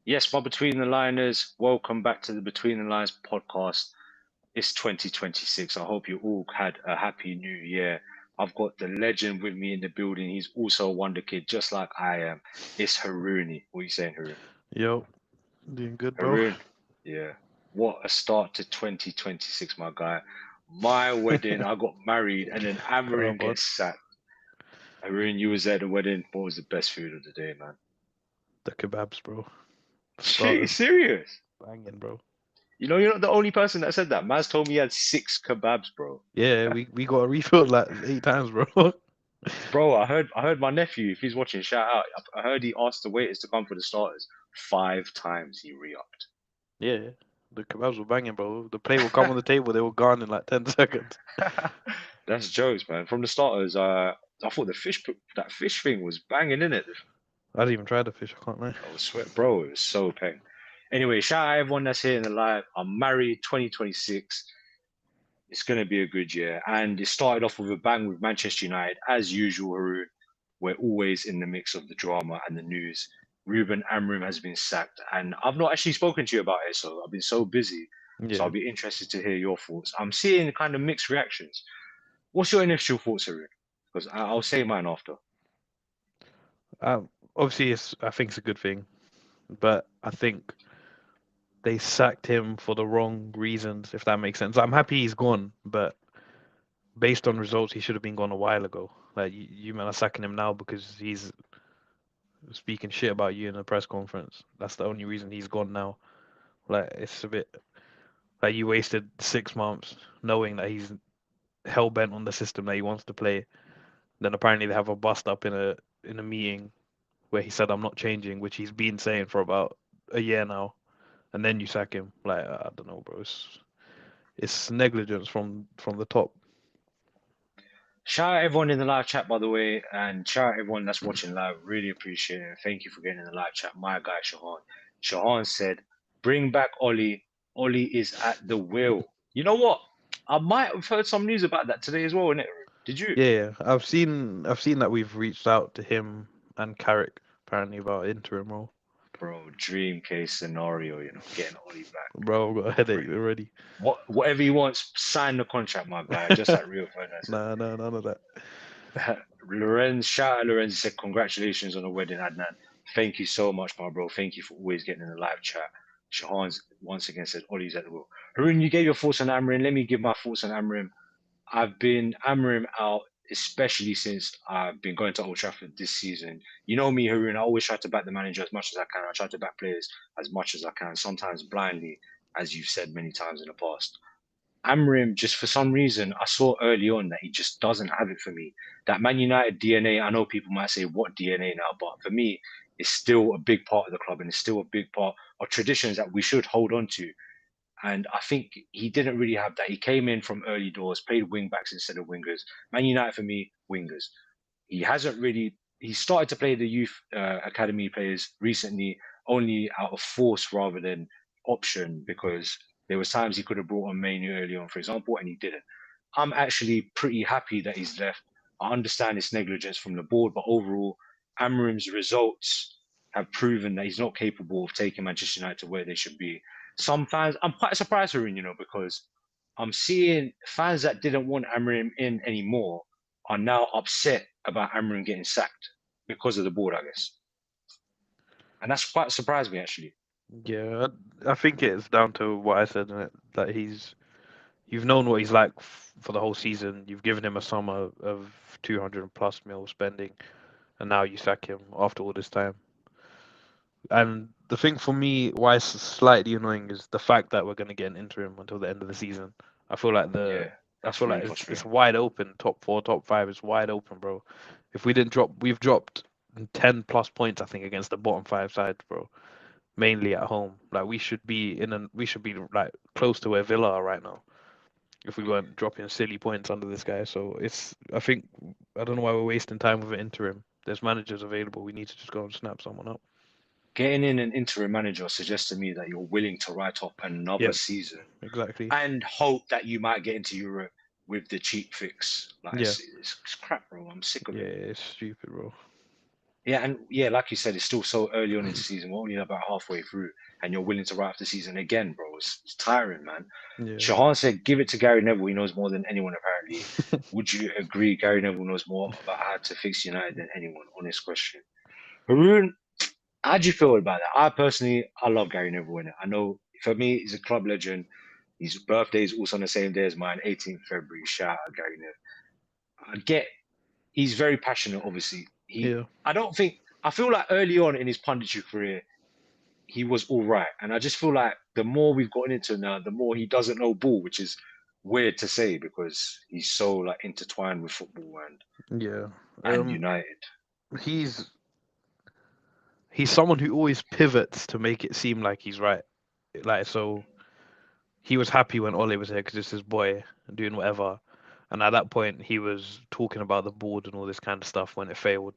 Yes, my Between the Liners, welcome back to the Between the Lines podcast. It's 2026. I hope you all had a happy new year. I've got the legend with me in the building. He's also a wonder kid, just like I am. It's Harooni. What are you saying, Haroon? Yo, doing good, bro. Haroon, yeah. What a start to 2026, my guy. My wedding, I got married, and then Calm Amorim on. gets sacked. Haroon, you was at the wedding. What was the best food of the day, man? The kebabs, bro. Shit, Starters serious? banging, bro. You know, you're not the only person that said that. Maz told me he had six kebabs, bro. Yeah, we got a refill like 8 times, bro. Bro, I heard my nephew, if he's watching, shout out. I heard he asked the waiters to come for the starters. 5 times he re-upped. Yeah, the kebabs were banging, bro. The plate will come on the table, they were gone in like 10 seconds. That's jokes, man. From the starters, I thought that fish thing was banging in it. I didn't even try the fish, I can't lie. I was sweat, bro. It was so peng. Anyway, shout out everyone that's here in the live. I'm married, 2026. It's going to be a good year. And it started off with a bang with Manchester United. As usual, Haroon, we're always in the mix of the drama and the news. Ruben Amorim has been sacked. And I've not actually spoken to you about it, so I've been so busy. So I'll Yeah. be interested to hear your thoughts. I'm seeing kind of mixed reactions. What's your initial thoughts, Haroon? Because I'll say mine after. Obviously, I think it's a good thing, but I think they sacked him for the wrong reasons, if that makes sense. I'm happy he's gone, but based on results, he should have been gone a while ago. Like, you man are sacking him now because he's speaking shit about you in a press conference. That's the only reason he's gone now. Like, it's a bit like you wasted 6 months knowing that he's hell bent on the system that he wants to play. Then apparently they have a bust up in a meeting where he said I'm not changing, which he's been saying for about a year now, and then you sack him. Like, I don't know, bro. It's negligence from the top. Shout out everyone in the live chat, by the way, and shout out everyone that's watching live. Really appreciate it. Thank you for getting in the live chat. My guy, Shahan. Shahan said, bring back Ollie. Ollie is at the wheel. You know what? I might have heard some news about that today as well, innit? Did you? Yeah, I've seen that we've reached out to him and Carrick apparently about interim role. Bro, dream case scenario, getting Ollie back. Bro, I've got a headache Bring already. whatever he wants, sign the contract, my guy. Just like Rio Ferdinand said. Nah, nah, none of that. Lorenz, shout out Lorenz. He said, congratulations on the wedding, Adnan. Thank you so much, my bro. Thank you for always getting in the live chat. Shahan's once again said, Ollie's at the wheel. Harun, you gave your thoughts on Amrin. Let me give my thoughts on Amrin. I've been Amrin out, especially since I've been going to Old Trafford this season. You know me, Harun. I always try to back the manager as much as I can. I try to back players as much as I can, sometimes blindly, as you've said many times in the past. Amrim, just for some reason, I saw early on that he just doesn't have it for me. That Man United DNA, I know people might say, what DNA now? But for me, it's still a big part of the club and it's still a big part of traditions that we should hold on to. And I think he didn't really have that. He came in from early doors, played wing backs instead of wingers. Man United, for me, wingers. He hasn't really, he started to play the youth academy players recently only out of force rather than option because there was times he could have brought on Manu early on, for example, and he didn't. I'm actually pretty happy that he's left. I understand it's negligence from the board, but overall, Amorim's results have proven that he's not capable of taking Manchester United to where they should be. Some fans, I'm quite surprised, Haroon, because I'm seeing fans that didn't want Amorim in anymore are now upset about Amorim getting sacked because of the board, I guess. And that's quite surprised me, actually. Yeah, I think it's down to what I said in it, that you've known what he's like for the whole season. You've given him a summer of 200 plus mil spending, and now you sack him after all this time. And the thing for me, why it's slightly annoying, is the fact that we're going to get an interim until the end of the season. I feel like Yeah, I that's feel really like it's frustrating. wide open. Top four, top five is wide open, bro. If we didn't drop, we've dropped 10 plus points, I think, against the bottom five sides, bro. Mainly at home. Like we should be like close to where Villa are right now if we weren't dropping silly points under this guy. So I think I don't know why we're wasting time with an interim. There's managers available. We need to just go and snap someone up. Getting in an interim manager suggests to me that you're willing to write off another Yeah, season exactly. and hope that you might get into Europe with the cheap fix. Like Yeah, it's crap, bro. I'm sick of yeah, it. it's stupid, bro. Yeah, and yeah, like you said, it's still so early on in the season. We're only about halfway through, and you're willing to write off the season again, bro. It's tiring, man. Yeah. Shahan said, "Give it to Gary Neville. He knows more than anyone, apparently." Would you agree? Gary Neville knows more about how to fix United than anyone. Honest question. Haroon, how do you feel about that? I personally, I love Gary Neville. In it, I know for me, he's a club legend. His birthday is also on the same day as mine, 18th February. Shout out Gary Neville. I get he's very passionate. Obviously, Yeah. I don't think. I feel like early on in his punditry career, he was all right, and I just feel like the more we've gotten into it now, the more he doesn't know ball, which is weird to say because he's so like intertwined with football Yeah. and United. He's someone who always pivots to make it seem like he's right. Like so, he was happy when Ole was here because it's his boy doing whatever. And at that point, he was talking about the board and all this kind of stuff when it failed.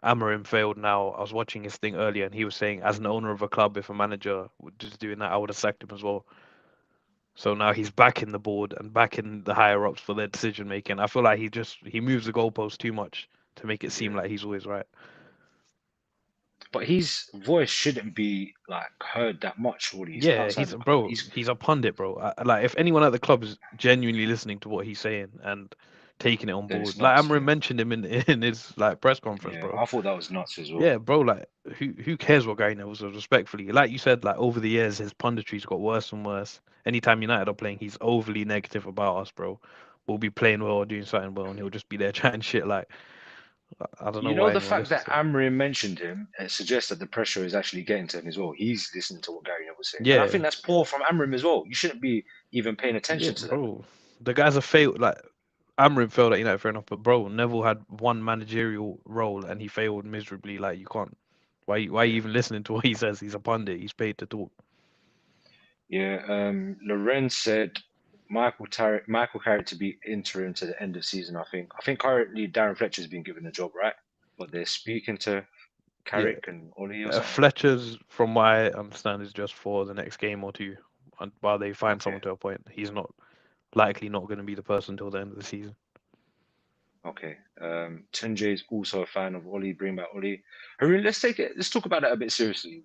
Amorim failed now. I was watching his thing earlier and he was saying, as an owner of a club, if a manager was just doing that, I would have sacked him as well. So now he's back in the board and back in the higher ups for their decision making. I feel like he moves the goalpost too much to make it seem Yeah, like he's always right. but his voice shouldn't be like heard that much. All these Yeah, outside he's the club, bro. He's a pundit, bro. Like if anyone at the club is genuinely listening to what he's saying and taking it on then it's board, like nuts. Amrin Yeah, mentioned him in in his like press conference, yeah, bro. I thought that was nuts as well. Yeah, bro. Like who cares what Gary Neville says? Respectfully, like you said, like over the years, his punditry's got worse and worse. Anytime United are playing, he's overly negative about us, bro. We'll be playing well or doing something well, and he'll just be there trying shit. Like I don't know You know, why the anyone fact listens that to him. Amorim mentioned him suggests that the pressure is actually getting to him as well. He's listening to what Gary Neville was saying, and I Yeah, think that's poor from Amorim as well. You shouldn't be even paying yeah, attention to that. bro. The guy's a failed. Like Amorim failed at United, fair enough. But bro, Neville had one managerial role and he failed miserably. Like you can't. Why are you Yeah, even listening to what he says? He's a pundit. He's paid to talk. yeah. Lorenz said Michael Carrick to be interim to the end of season. I think currently Darren Fletcher's been given the job, right? But they're speaking to Yeah, Carrick and Ollie or something. Fletcher's, from what I understand, is just for the next game or two, and while they find Okay, someone to appoint. He's not likely not going to be the person until the end of the season. okay. Tunji is also a fan of Ollie. Bring back Ollie. Harun, let's take it. Let's talk about that a bit seriously.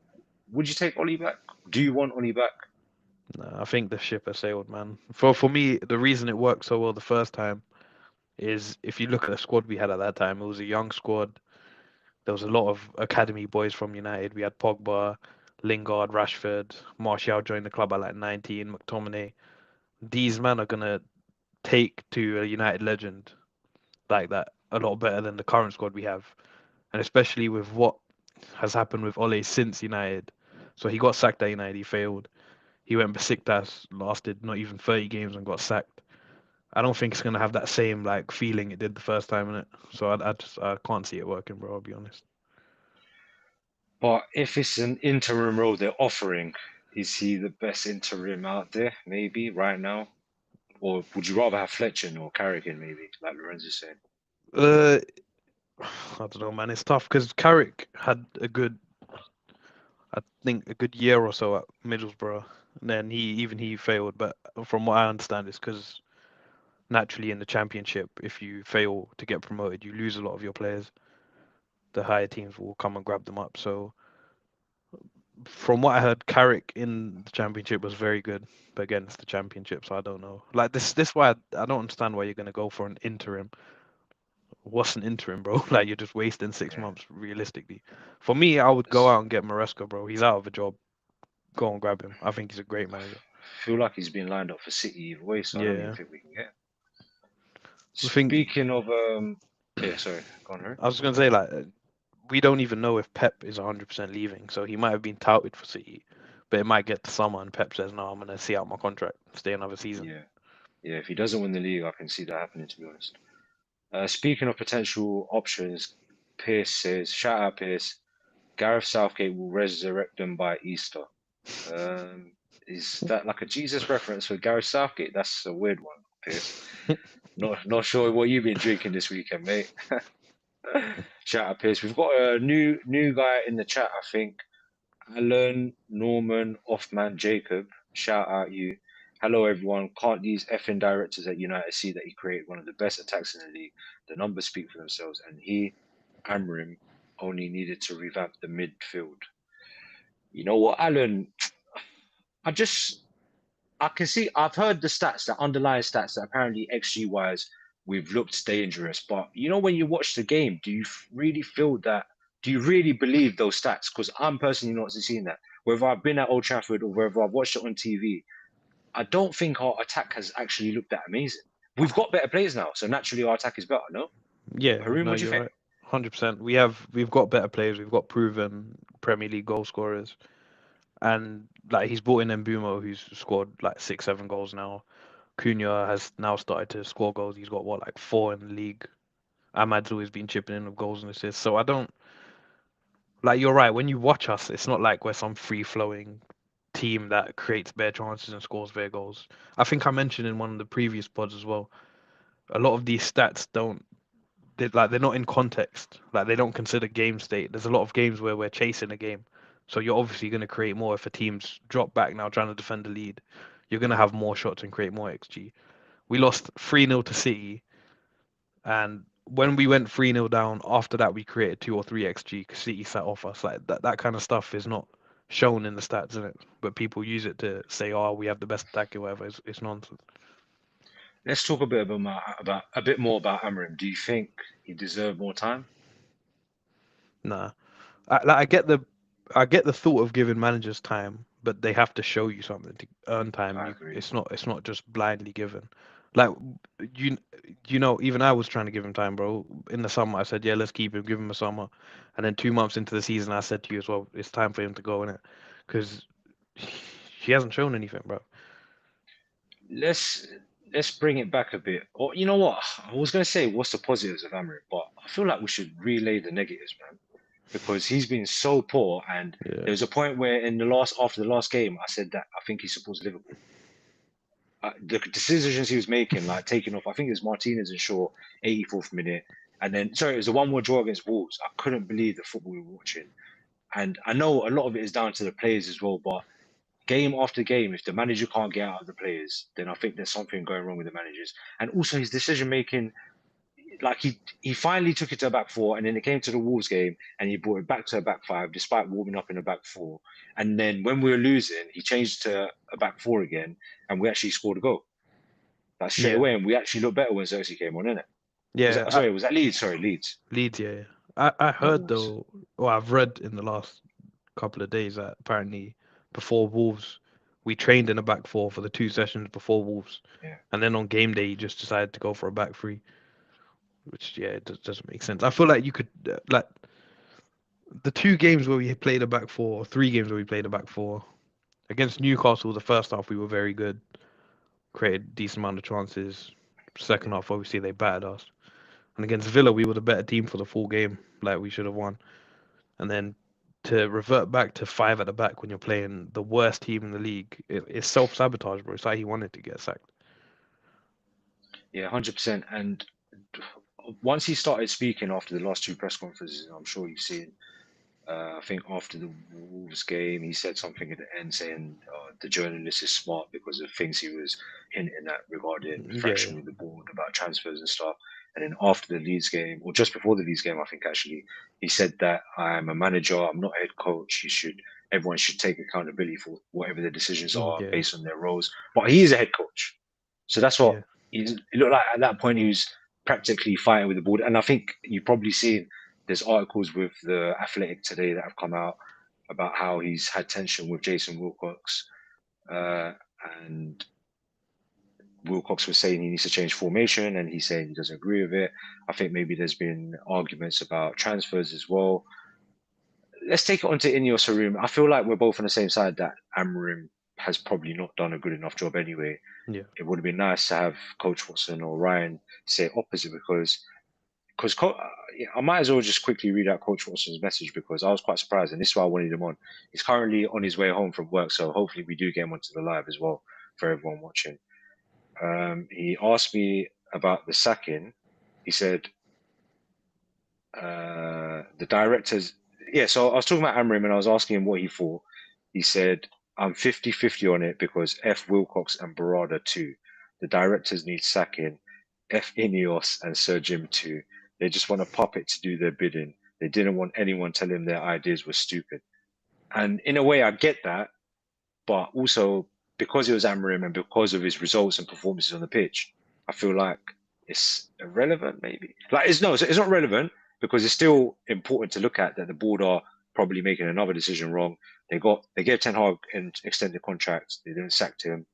Would you take Ollie back? Do you want Ollie back? Nah, I think the ship has sailed, man. For me, the reason it worked so well the first time is if you look at the squad we had at that time, it was a young squad. There was a lot of academy boys from United. We had Pogba, Lingard, Rashford, Martial joined the club at like 19, McTominay. These men are gonna take to a United legend like that a lot better than the current squad we have, and especially with what has happened with Ole since United. So he got sacked at United. He failed. He went Besiktas, lasted not even 30 games and got sacked. I don't think it's gonna have that same like feeling it did the first time in it. So I can't see it working, bro. I'll be honest. But if it's an interim role they're offering, is he the best interim out there? Maybe right now, or would you rather have Fletcher or Carrigan? Maybe like Lorenzo's saying. Uh, I don't know, man. It's tough because Carrick had a good, I think, a good year or so at Middlesbrough. And then he failed. But from what I understand, it's because naturally in the Championship, if you fail to get promoted, you lose a lot of your players. The higher teams will come and grab them up. So from what I heard, Carrick in the Championship was very good. But again, it's the Championship, so I don't know. Like this why I don't understand why you're gonna go for an interim. What's an interim, bro? Like you're just wasting six Yeah, months realistically. For me, I would go it's, out and get Maresca, bro. He's out of a job. Go and grab him. I think he's a great manager. feel like he's been lined up for City either way, so I don't even Yeah. think we can get. I think Speaking of yeah, sorry, go on, her. I was gonna say like we don't even know if Pep is 100% leaving, so he might have been touted for City, but it might get to summer and Pep says no, I'm gonna see out my contract, stay another season. Yeah, yeah. If he doesn't win the league, I can see that happening. To be honest. Speaking of potential options, Pierce says, shout out Pierce. Gareth Southgate will resurrect them by Easter. Is that like a Jesus reference for Gareth Southgate? That's a weird one, Pierce. Not sure what you've been drinking this weekend, mate. Shout out Pierce. We've got a new guy in the chat, I think. Alan Norman Offman Jacob. Shout out you. Hello everyone. Can't these effing directors at United see that he created one of the best attacks in the league? The numbers speak for themselves, and he, Amrim, only needed to revamp the midfield. You know what, Alan? I just I can see I've heard the stats, the underlying stats that apparently XG wise we've looked dangerous. But you know when you watch the game, do you really feel that? Do you really believe those stats? Because I'm personally not seeing that. Whether I've been at Old Trafford or whether I've watched it on TV, I don't think our attack has actually looked that amazing. We've got better players now, so naturally our attack is better. No, Yeah, Haroon, no, what do you you're think? right. 100%. We've got better players. We've got proven Premier League goal scorers, and like he's brought in Mbumo, who's scored like 6, 7 goals now. Cunha has now started to score goals. He's got what, like 4 in the league. Ahmad's always been chipping in with goals and assists. So I don't like, you're right. When you watch us, it's not like we're some free flowing team that creates bare chances and scores bare goals. I think I mentioned in one of the previous pods as well. A lot of these stats don't they're not in context. Like they don't consider game state. There's a lot of games where we're chasing a game. So you're obviously going to create more if a team's drop back now trying to defend the lead. You're going to have more shots and create more XG. We lost 3-0 to City, and when we went 3-0 down, after that we created 2 or 3 XG because City sat off us. Like that kind of stuff is not shown in the stats, isn't it? But people use it to say, "Oh, we have the best attack," or whatever. It's nonsense. Let's talk a bit about a bit more about Amorim. Do you think he deserved more time? Nah, I get the thought of giving managers time, but they have to show you something to earn time. I You agree. it's not just blindly given. Like you even I was trying to give him time, bro. In the summer, I said, yeah, let's keep him, give him a summer, and then 2 months into the season, I said to you as well, it's time for him to go in it, because he hasn't shown anything, bro. let's let's bring it back a bit. Or you know what? I was gonna say what's the positives of Amorim, but I feel like we should relay the negatives, man, because he's been so poor. And Yeah, there was a point where in the last after the last game, I said that I think he supports Liverpool. The decisions he was making, like taking off, I think it was Martinez and Shaw, 84th minute, and then sorry, it was a 1-1 draw against Wolves. I couldn't believe the football we were watching, and I know a lot of it is down to the players as well, but game after game, if the manager can't get out of the players, then I think there's something going wrong with the managers. And also his decision making, like he finally took it to a back four, and then it came to the Wolves game, and he brought it back to a back five, despite warming up in a back four. And then when we were losing, he changed to a back four again, and we actually scored a goal. Like straight yeah, away, and we actually looked better when Xerxes came on, innit? Was yeah. that sorry? Was that Leeds? Sorry, Leeds. Leeds, yeah, yeah. I That heard was though, or I've read in the last couple of days that apparently before Wolves, we trained in a back four for the 2 sessions before Wolves, yeah. and then on game day, he just decided to go for a back three, which yeah, it doesn't make sense. I feel like you could like the 2 games where we played a back four, or 3 games where we played a back four against Newcastle. The first half we were very good, created decent amount of chances. Second half, obviously they battered us, and against Villa we were the better team for the full game. Like we should have won. And then to revert back to 5 at the back when you're playing the worst team in the league, it's self sabotage, bro. It's like he wanted to get sacked. Yeah, 100%. And once he started speaking after the last two press conferences, I'm sure you've seen. I think after the Wolves game, he said something at the end saying the journalist is smart because of things he was hinting at regarding Yeah, yeah, fraction with the board about transfers and stuff. And then after the Leeds game, or just before the Leeds game, I think actually, he said that I'm a manager, I'm not a head coach. Everyone should take accountability for whatever their decisions are yeah, based on their roles. But he is a head coach, so that's what yeah, it looked like at that point. He was practically fighting with the board, and I think you probably seen there's articles with the Athletic today that have come out about how he's had tension with Jason Wilcox, uh, and Wilcox was saying he needs to change formation, and he's saying he doesn't agree with it. I think maybe there's been arguments about transfers as well. Let's take it on to INEOS Amorim. I feel like we're both on the same side that Amorim has probably not done a good enough job anyway. yeah, It would have been nice to have Coach Watson or Ryan say opposite because yeah, I might as well just quickly read out Coach Watson's message because I was quite surprised, and this is why I wanted him on. He's currently on his way home from work, so hopefully we do get him onto the live as well for everyone watching. He asked me about the sacking. He said the directors. Yeah, so I was talking about Amram and I was asking him what he thought. He said, I'm 50-50 on it because F. Wilcox and Barada too. The directors need sacking. F. INEOS and Sir Jim too. They just want a puppet to do their bidding. They didn't want anyone telling them their ideas were stupid. And in a way, I get that, but also because it was Amorim and because of his results and performances on the pitch, I feel like it's irrelevant. Maybe like it's no, it's not relevant because it's still important to look at that the board are probably making another decision wrong. They gave Ten Hag an extended contract. They didn't sack him.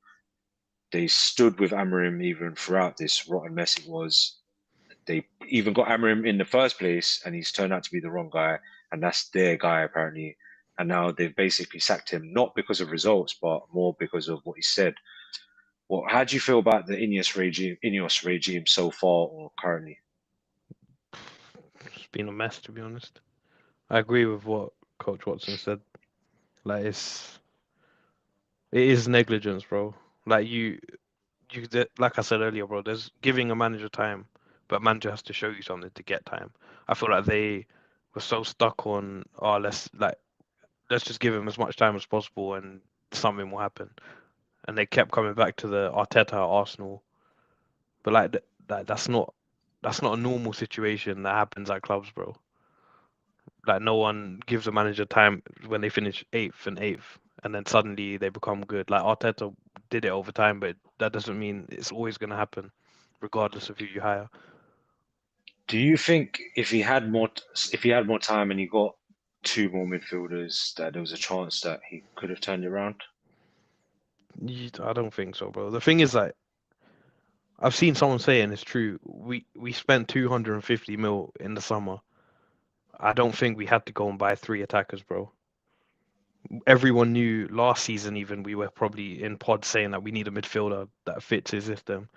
They stood with Amorim even throughout this rotten mess it was. They even got Amorim in the first place, and he's turned out to be the wrong guy, and that's their guy apparently. And now they've basically sacked him not because of results, but more because of what he said. Well, how do you feel about the INEOS regime so far or currently? It's been a mess, to be honest. I agree with what Coach Watson said. Like it is negligence, bro. Like like I said earlier, bro. There's giving a manager time, but manager has to show you something to get time. I feel like they were so stuck on, oh, let's just give him as much time as possible and something will happen. And they kept coming back to the Arteta Arsenal, but that's not a normal situation that happens at clubs, bro. Like no one gives a manager time when they finish eighth, and then suddenly they become good. Like Arteta did it over time, but that doesn't mean it's always going to happen, regardless of who you hire. Do you think if he had more time and he got two more midfielders, that there was a chance that he could have turned it around? I don't think so, bro. The thing is, like, I've seen someone say, and it's true. We spent 250 mil in the summer. I don't think we had to go and buy three attackers, bro. Everyone knew last season, even we were probably in pod saying that we need a midfielder that fits his system.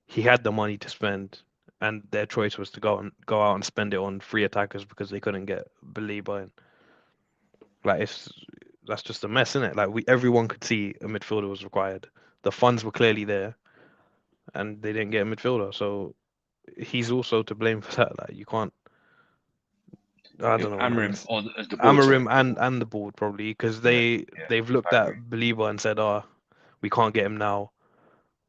He had the money to spend, and their choice was to go out and spend it on free attackers because they couldn't get Belieber in. Like it's that's just a mess, isn't it? Like everyone could see a midfielder was required. The funds were clearly there, and they didn't get a midfielder. So he's also to blame for that. Like you can't. I don't know, man. Amorim or the board, sorry, Amorim the board. and the board probably because Yeah, yeah, they've looked I agree. at Belieber and said, "Oh, we can't get him now.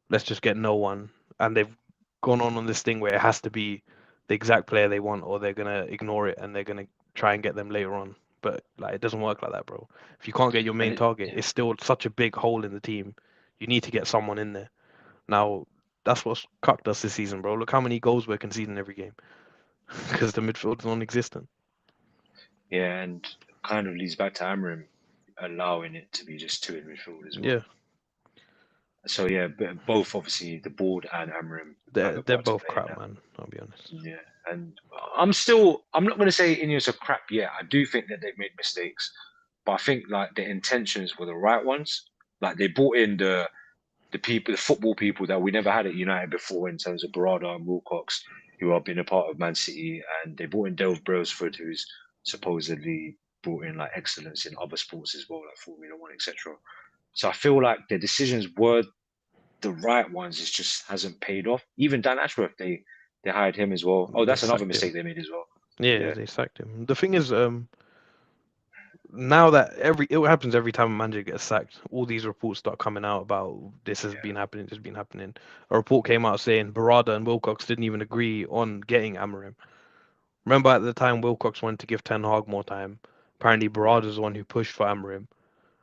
Let's just get no one." And they've gone on this thing where it has to be the exact player they want, or they're gonna ignore it and they're gonna try and get them later on. But like it doesn't work like that, bro. If you can't get your And main target, it's still such a big hole in the team. You need to get someone in there. Now that's what's cucked us this season, bro. Look how many goals we're conceding every game because the midfield's non-existent. yeah, and kind of leads back to Amorim allowing it to be just two in midfield as well. Yeah, So yeah, both obviously the board and Amorim have a they're part to both play in crap, that. man. I'll be honest. Yeah, and I'm not going to say Ineos are crap yet. I do think that they've made mistakes, but I think like the intentions were the right ones. Like they brought in the people, the football people that we never had at United before in terms of Barada and Wilcox, who have been a part of Man City, and they brought in Dale Brailsford, who's supposedly brought in like excellence in other sports as well, like Formula One, etc. So I feel like the decisions were the right ones. It just hasn't paid off. Even Dan Ashworth, they hired him as well. Oh, They that's another sacked him. mistake they made as well. Yeah, Yeah, they sacked him. The thing is, now that it happens every time a manager gets sacked, all these reports start coming out about this has been happening, this has been happening. A report came out saying Barada and Wilcox didn't even agree on getting Amorim. Remember at the time Wilcox wanted to give Ten Hag more time. Apparently Barada's the one who pushed for Amorim,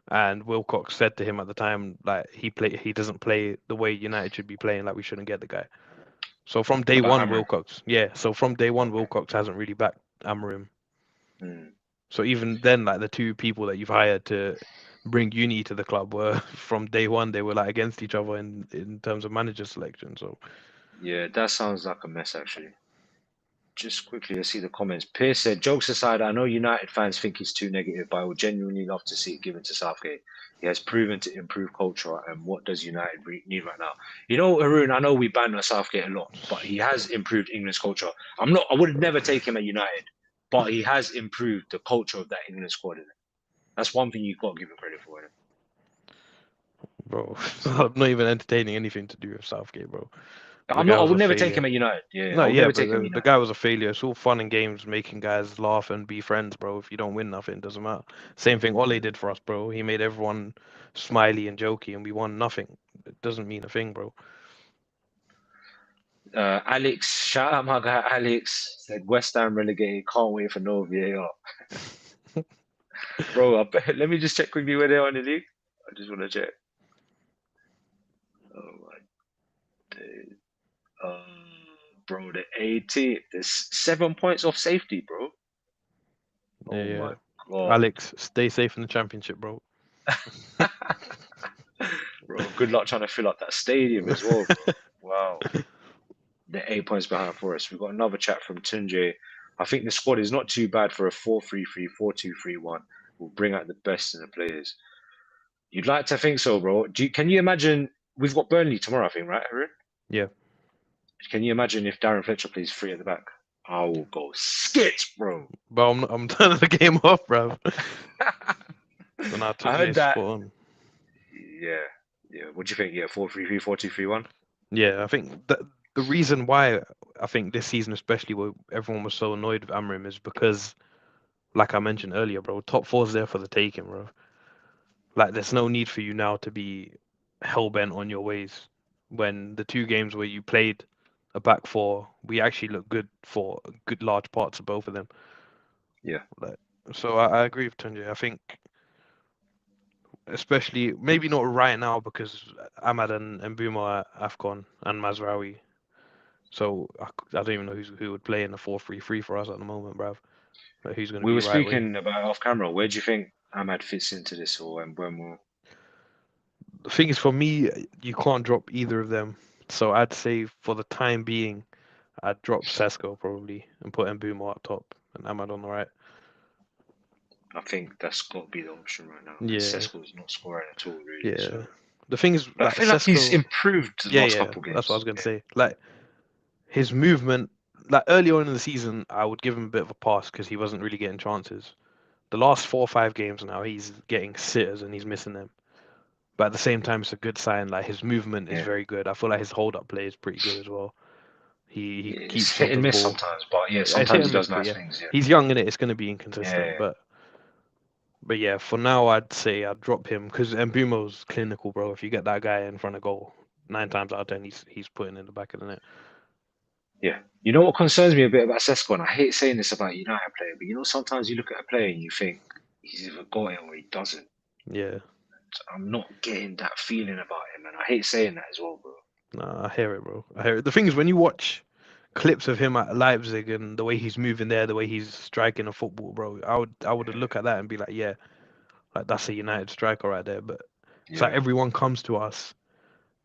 and Wilcox said to him at the time like he doesn't play the way United should be playing, like we shouldn't get the guy. So from day about one, Amarim. Okay. Wilcox hasn't really backed Amorim. Mm. So even then, like the two people that you've hired to bring uni to the club were from day one they were like against each other in terms of manager selection. So Yeah, that sounds like a mess actually. Just quickly, let's see the comments. Pierce said, "Jokes aside, I know United fans think he's too negative, but I would genuinely love to see it given to Southgate. He has proven to improve culture, and what does United need right now? You know, Haroon, I know we ban on Southgate a lot, but he has improved England's culture. I would bro, never take him at United, but he has improved the culture of that England squad. Innit? That's one thing you've got to give him credit for. Innit? bro, So I'm not even entertaining anything to do with Southgate, bro. The I'm guy not. I was would a never take him failure. at United. Yeah, No, I would yeah, never but take him at the United. guy was a failure. It's all fun and games, making guys laugh and be friends, bro. If you don't win nothing, it doesn't matter. Same thing Ole Mm. did for us, bro. He made everyone smiley and jokey, and we won nothing. It doesn't mean a thing, bro. Alex, shout out my guy Alex. Said West Ham relegated. Can't wait for no VAR. Bro, let me just check with you where they are in the league. I just want to check. Oh my days. Bro, the 18th. There's 7 points off safety, bro. Oh Yeah. my God. Alex, stay safe in the championship, bro. Bro, good luck trying to fill up that stadium as well, bro. Wow. They're 8 points behind Forest. We've got another chat from Tunje. I think the squad is not too bad for a 4-3-3, 4-2-3-1. We'll bring out the best in the players. You'd like to think so, bro. Can you imagine? We've got Burnley tomorrow, I think, right, Aaron? Yeah. Can you imagine if Darren Fletcher plays three at the back? I will go skits, bro. But I'm turning the game off, bro. So now I heard Tunja's that. spot on. Yeah, yeah. What do you think? Yeah, 4-3-3, 4-2-3-1. Yeah, I think the reason why I think this season, especially where everyone was so annoyed with Amorim, is because, like I mentioned earlier, bro, top four's there for the taking, bro. Like, there's no need for you now to be hell bent on your ways. When the two games where you played a back four, we actually looked good for good large parts of both of them. Yeah. Like, so I agree with Tunja. I think, especially maybe not right now because Ahmad and Mbuma are AFCON and Mazraoui. So I don't even know who would play in the 4-3-3 for us at the moment, bruv. Like, who's going to We be were right wing? speaking about off camera. Where do you think Ahmad fits into this, or Mbeumo? The thing is, for me, you can't drop either of them. So I'd say for the time being, I'd drop Sesko probably and put Mbuma up top and Ahmad on the right. I think that's got to be the option right now because Yeah, Sesko's not scoring at all, really. yeah. So, The thing is, but I like feel like he's Sesko, improved the yeah, last yeah. couple That's what I was games. gonna Yeah, say. Like his movement, like early on in the season, I would give him a bit of a pass because he wasn't really getting chances. The last 4 or 5 games now, he's getting sitters and he's missing them. But at the same time, it's a good sign. Like his movement is yeah. very good. I feel like his hold up play is pretty good as well. He It's keeps hit onto and the miss ball. sometimes, but yeah, It's hit sometimes he and miss, does but nice yeah, things. Yeah, he's young in it. It's going to be yeah, inconsistent, yeah. but yeah, for now, I'd say I'd drop him because Mbumo's clinical, bro. If you get that guy in front of goal, 9 times out of 10, he's putting in the back of the net. Yeah. You know what concerns me a bit about Sesko, and I hate saying this about United player, but you know sometimes you look at a player and you think he's either got it or he doesn't. Yeah, I'm not getting that feeling about him, and I hate saying that as well, bro. nah, I hear it, bro. I hear it. The thing is, when you watch clips of him at Leipzig and the way he's moving there, the way he's striking a football, bro, I would Yeah, look at that and be like, yeah, like that's a United striker right there. But it's like yeah. everyone comes to us.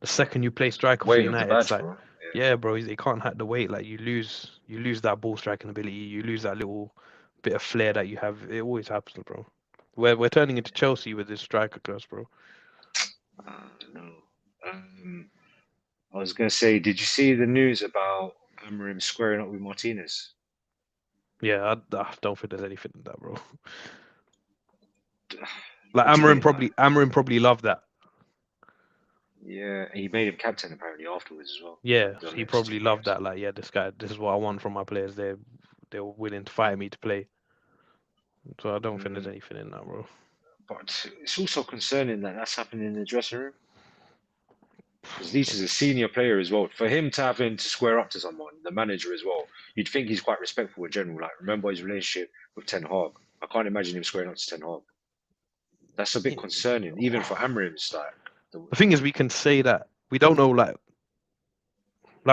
The second you play striker for Weight of the United, it's badge, like, bro. yeah, bro, he can't hack the weight. Like you lose that ball striking ability. You lose that little bit of flair that you have. It always happens, bro. We're turning into Chelsea with this striker curse, bro. No. Um, I was gonna say, did you see the news about Amorim squaring up with Martinez? Yeah, I don't think there's anything in that, bro. Like What do you mean? Like, Amorim probably loved that. yeah, he made him captain apparently afterwards as well. Yeah, The he next two probably loved games. that. Like, yeah, this guy, this is what I want from my players. They're willing to fight me to play. So I don't think there's Mm, anything in that, bro. but it's also concerning that that's happening in the dressing room because Leach is a senior player as well. For him to having to square up to someone, the manager as well, you'd think he's quite respectful in general. Like, remember his relationship with Ten Hag. I can't imagine him squaring up to Ten Hag. That's a bit Yeah. concerning, even for Amorim's like. The thing is, we can say that we don't know, like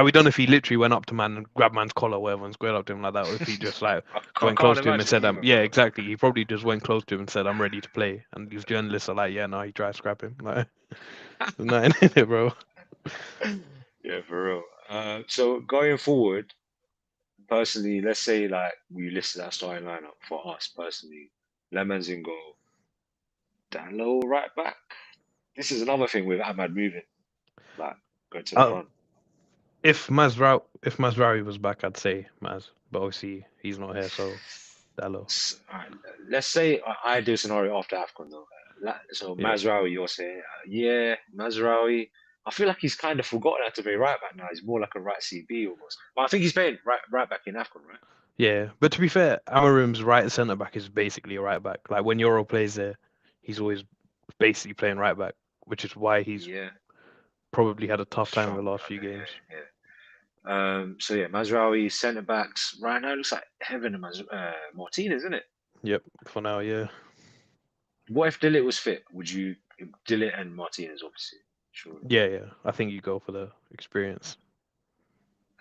we don't know if he literally went up to man and grabbed man's collar or whatever and squared up to him like that, or if he just like I went can't close to him and imagine said, either, yeah, bro. exactly. He probably just went close to him and said, I'm ready to play. And these journalists are like, yeah, no, he tried to scrap him. Like, there's nothing in it, bro. Yeah, for real. So going forward, personally, let's say like we listed our starting lineup for us personally. Lemons in goal, Danlo right back. This is another thing with Ahmad moving, like going to the Uh, front. if Mazraoui was back, I'd say Maz, but obviously he's not here, so Dallo. Alright, let's say ideal scenario after AFCON though. So Yeah. Mazraoui, you're saying, yeah, Mazraoui. I feel like he's kind of forgotten how to play right back now. He's more like a right CB almost. But I think he's playing right back in AFCON, right? Yeah, but to be fair, Amorim's right centre back is basically a right back. Like when Euro plays there, he's always basically playing right back, which is why he's Yeah, probably had a tough time in the struggled last out few there. games. Yeah, yeah. So yeah, Mazraoui centre backs right now looks like Heaven and Martinez, isn't it? Yep, for now, yeah. What if Dillit was fit? Would you Dillit and Martinez obviously, sure. Yeah, yeah. I think you go for the experience.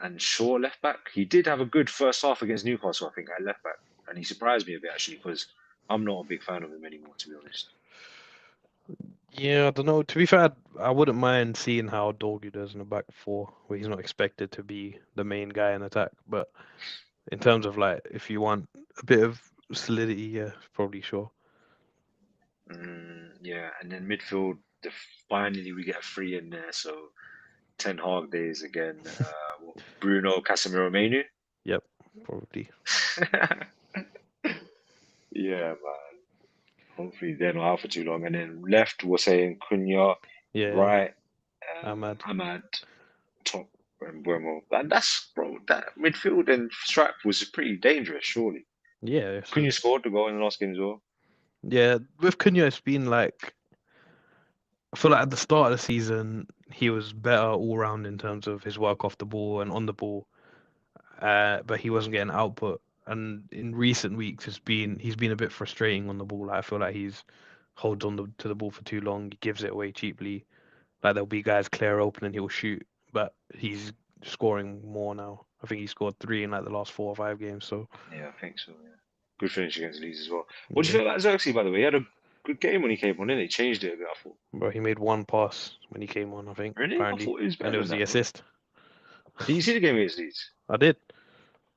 And Shaw left back. He did have a good first half against Newcastle, I think, at left back, and he surprised me a bit actually because I'm not a big fan of him anymore, to be honest. Yeah, I don't know. To be fair, I wouldn't mind seeing how Dorgu does in the back four, where he's not expected to be the main guy in attack. But in terms of like, if you want a bit of solidity, yeah, probably sure. Yeah, and then midfield, finally we get a free in there. So Ten Hag days again. Bruno Casemiro Menu. Yep, probably. Yeah, man. Hopefully they're not out for too long. And then left, we're saying Cunha, Yeah, right, Ahmad. Ahmad, top, and Buemo. That's bro. That midfield and strap was pretty dangerous. Surely Yeah, Cunha scored the goal in the last game as well. yeah. With Cunha, it's been like I feel like at the start of the season he was better all round in terms of his work off the ball and on the ball, but he wasn't getting output. And in recent weeks, he's been a bit frustrating on the ball. Like, I feel like he's holds on to the ball for too long. He gives it away cheaply. Like there'll be guys clear open and he'll shoot, but he's scoring more now. I think he scored three in like the last 4 or 5 games. So Yeah, I think so. Yeah, good finish against Leeds as well. What do you yeah, feel about Xerxes, by the way? He had a good game when he came on, didn't he? Changed it a bit. I thought. but he made one pass when he came on, I think, Really, I apparently, thought he was and better it than was the that, bro. assist. Did you see the game against Leeds? I did.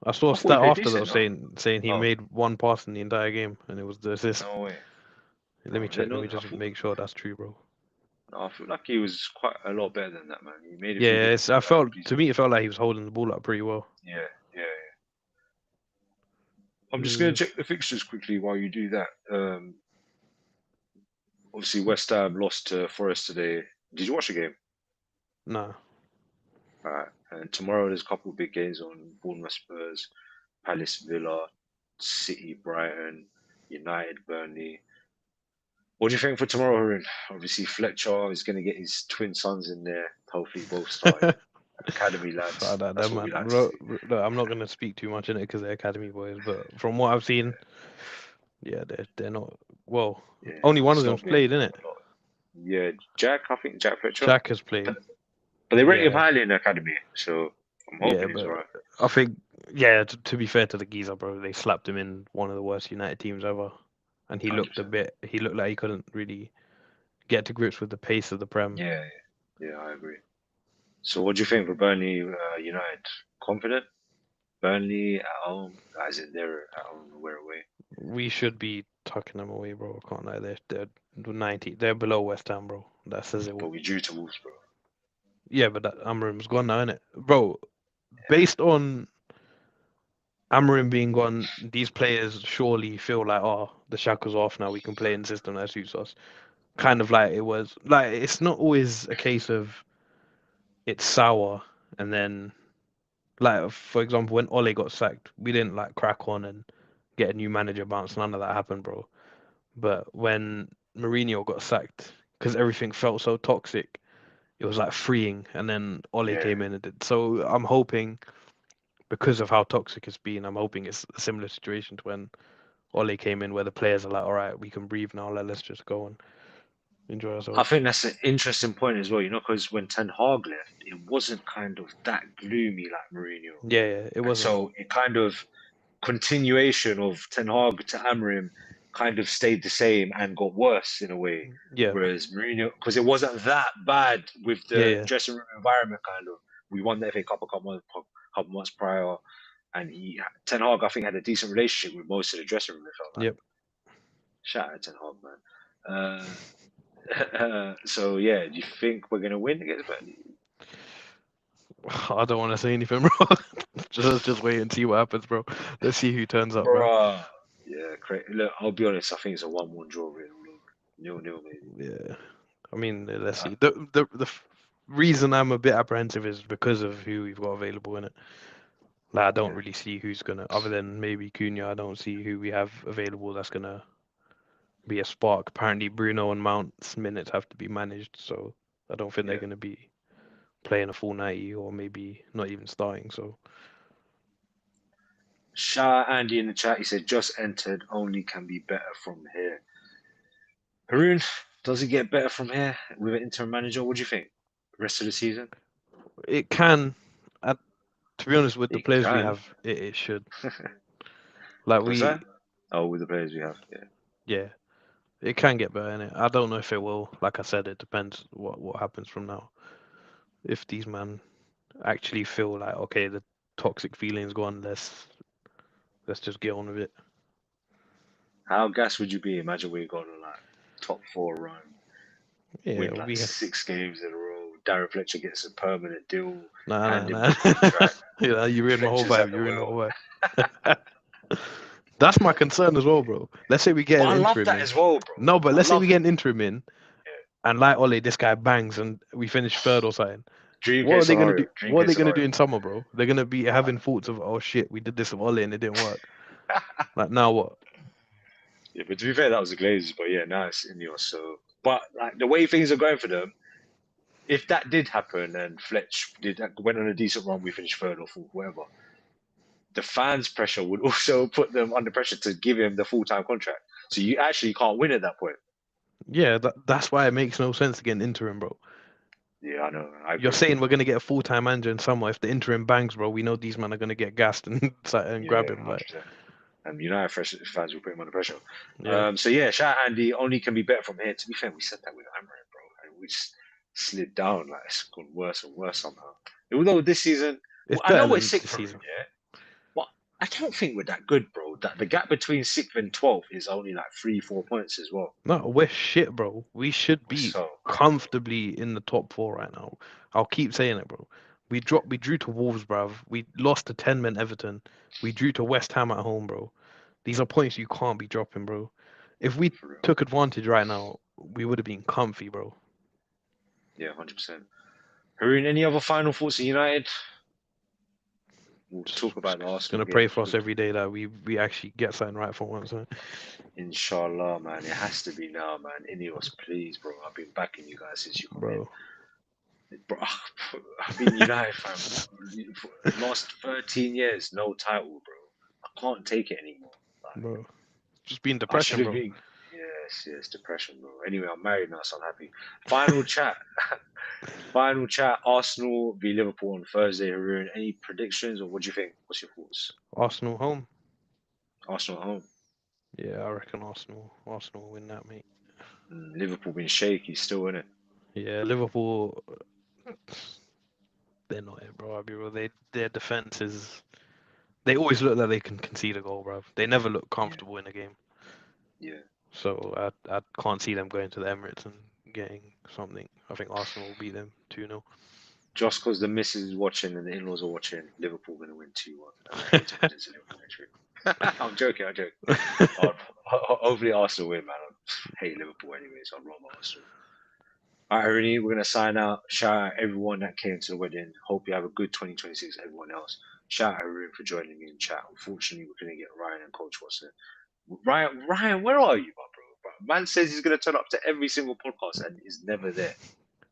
I saw a I thought he stat played after though decent. No. saying he Oh, made one pass in the entire game, and it was the assist. no way. Let Oh, me I didn't check. Let know me that. I just thought. make sure that's true, bro. No, I feel like he was quite a lot better than that, man. He made a few Yeah, good, I felt decent. to me it felt like he was holding the ball up pretty well. Yeah, yeah. I'm just gonna Uh, check the fixtures quickly while you do that. Obviously West Ham lost to Forest today. Did you watch the game? nah. Alright. And tomorrow there's a couple of big games on: Bournemouth Spurs, Palace Villa, City Brighton, United Burnley. What do you think for tomorrow, Harun? Obviously Fletcher is gonna get his twin sons in there. Hopefully both starting. Academy Fuck lads. that That's what man. we like to see. Look, I'm not gonna speak too much in it because they're academy boys, but from what I've seen, yeah, they're not. Well, Yeah, only one of it's them's not been played in it. a lot. Yeah, Jack, I think Jack Fletcher. Jack has played. But they rate him Yeah, highly in the academy, so I'm yeah, hoping he's but alright. I think yeah. To be fair to the geezer, bro, they slapped him in one of the worst United teams ever, and he looked a 100%. bit. He looked like he couldn't really get to grips with the pace of the Prem. Yeah, yeah, I agree. So what do you think for Burnley United? Confident? Burnley at home, as in they're at home, we're away. We should be tucking them away, bro. I can't lie. They're 90. They're below West Ham, bro. That says it But all. we drew to Wolves, bro. Yeah, but that Amorim's gone now, innit? Bro, based on Amorim being gone, these players surely feel like, oh, the shackles off now. We can play in the system that suits us. Kind of like it was. Like, it's not always a case of it's sour and then, like, for example, when Ole got sacked, we didn't, like, crack on and get a new manager bounce. None of that happened, bro. But when Mourinho got sacked, because everything felt so toxic, it was like freeing. And then Ole Yeah. came in and did. So I'm hoping, because of how toxic it's been, I'm hoping it's a similar situation to when Ole came in, where the players are like, all right, we can breathe now. Let's just go and enjoy I ourselves. think that's an interesting point as well, because when Ten Hag left, it wasn't kind of that gloomy like Mourinho. Yeah, yeah, it And wasn't. so it kind of continuation of Ten Hag to Amorim kind of stayed the same and got worse in a way. Yeah, Whereas Mourinho, because it wasn't that bad with yeah, the yeah. dressing room environment, kind of. We won the FA Cup couple months prior, and Ten Hag, I think, had a decent relationship with most of the dressing room. It felt like. Yep. Shout out Ten Hag, man. So yeah, do you think we're gonna win against Burnley? I don't want to say anything, bro. Just wait and see what happens, bro. Let's see who turns up, man. Bruh. Yeah, look, I'll be honest. I think it's a 1-1 draw, really. 0-0 maybe. Yeah. I mean, let's Uh, see. The reason I'm a bit apprehensive is because of who we've got available in it. Like, I don't yeah, really see who's gonna, other than maybe Cunha. I don't see who we have available that's gonna be a spark. Apparently, Bruno and Mount's minutes have to be managed, so I don't think they're yeah. gonna be playing a full 90 or maybe not even starting. So Shout out Andy in the chat. He said, just entered, only can be better from here. Haroon, does it get better from here with an interim manager? What do you think? Rest of the season? it can. To be honest, with the It players we can. have, it should. Like What's we, that? Oh, with the players we have, yeah. yeah, it can get better in it. I don't know if it will. Like I said, it depends what happens from now. If these men actually feel like, okay, the toxic feeling's gone, let's just get on with it. How gas would you be? Imagine we got on like top four run, Yeah, win like we 6 games in a row. Darren Fletcher gets a permanent deal, nah hand him nah the nah. contract. Yeah, you ruined my whole Fletcher's at vibe. the You ruined the wheel. whole vibe. That's my concern as well, bro. Let's say we get But an I love interim that in. as well, bro. No, but I let's say we love get it. an interim in, Yeah. and like Ollie, this guy bangs, and we finish third or something. Dream What are case they gonna do? scenario. Dream What are case they gonna do scenario. in summer, bro? They're gonna be having thoughts of, oh shit, we did this with Ollie and it didn't work. Like now what? Yeah, but to be fair, that was the Glazers. But yeah, now it's INEOS. So, but like the way things are going for them, if that did happen and Fletch did went on a decent run, we finished third or fourth, whatever. The fans' pressure would also put them under pressure to give him the full-time contract. So you actually can't win at that point. Yeah, that's why it makes no sense to get an interim, bro. Yeah, I know. I You're agree. saying we're gonna get a full-time manager in summer. If the interim bangs, bro, we know these men are gonna get gassed and grab Yeah, him. Like, 100%. And United fans will put him under pressure. yeah, So yeah, shout out Andy. Only can be better from here. To be fair, we said that with Amorim, bro, and we just slid down. Like it's gone worse and worse somehow. Although this season, it's I know better we're than sick this for him, season. yeah, but I don't think we're that good, bro. That the gap between sixth and 12th is only like 3, 4 points as well. No, we're shit, bro. We should We're be so crap, bro. comfortably in the top four right now. I'll keep saying it, bro. We drew to Wolves, bruv. We lost to 10 men Everton. We drew to West Ham at home, bro. These are points you can't be dropping, bro. If we For real. took advantage right now, we would have been comfy, bro. Yeah, 100%. Haroon, any other final thoughts on United? We'll talk about the Just Arsenal gonna pray game for us quickly. every day that we actually get something right for once. Huh? Inshallah, man. It has to be now, man. INEOS, please, bro. I've been backing you guys since you come in. Bro, Bro, I've been United fan for the last 13 years, no title, bro. I can't take it anymore. Like, bro. Just being I should depressing, have bro. been. Yes, depression, bro. Anyway, I'm married now, so I'm happy. Final chat. Final chat. Arsenal v Liverpool on Thursday. Haroon, any predictions or what do you think? What's your thoughts? Arsenal home. Arsenal at home. Yeah, I reckon Arsenal will win that, mate. Liverpool being shaky, still in it. Yeah, Liverpool, they're not it, bro. I'll be real. Their defense is. They always look like they can concede a goal, bro. They never look Yeah, comfortable in a game. yeah. So I can't see them going to the Emirates and getting something. I think Arsenal will beat them 2-0. Just because the missus is watching and the in-laws are watching, Liverpool going to win 2-1. And I hate to put it to Liverpool next week. I'm joking, I'm joking. Hopefully Arsenal win, man. I hate Liverpool anyway, so I'd rather Arsenal. All right, Ernie, we're going to sign out. Shout out everyone that came to the wedding. Hope you have a good 2026, everyone else. Shout out Arun for joining me in chat. Unfortunately, we couldn't get Ryan and Coach Watson. Ryan, where are you, my bro? Man says he's going to turn up to every single podcast and is never there.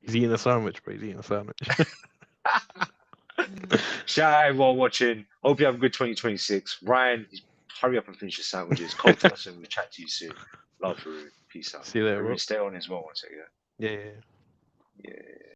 He's eating a sandwich, bro. He's eating a sandwich. Shout out everyone watching. Hope you have a good 2026. Ryan, hurry up and finish your sandwiches. Coach Watson, we'll chat to you soon. Love, Arun. Peace out. See you later, Arun, bro. stay on as well one second. Yeah, yeah, yeah. Yeah.